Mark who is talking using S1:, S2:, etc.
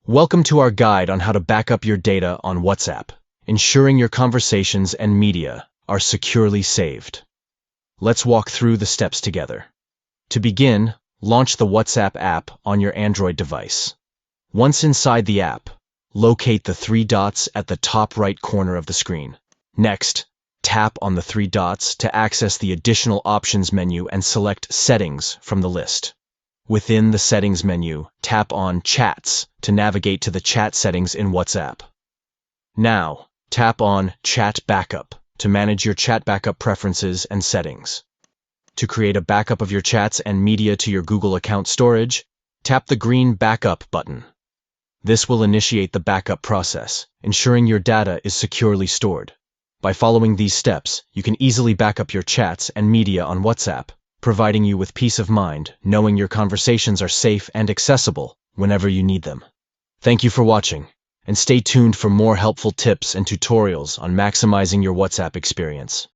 S1: Welcome to our guide on how to back up your data on WhatsApp, ensuring your conversations and media are securely saved. Let's walk through the steps together. To begin, launch the WhatsApp app on your Android device. Once inside the app, locate the three dots at the top right corner of the screen. Next, tap on the three dots to access the additional options menu and select Settings from the list. Within the Settings menu, tap on Chats to navigate to the chat settings in WhatsApp. Now, tap on Chat Backup to manage your chat backup preferences and settings. To create a backup of your chats and media to your Google account storage, tap the green Backup button. This will initiate the backup process, ensuring your data is securely stored. By following these steps, you can easily back up your chats and media on WhatsApp, providing you with peace of mind, knowing your conversations are safe and accessible whenever you need them. Thank you for watching, and stay tuned for more helpful tips and tutorials on maximizing your WhatsApp experience.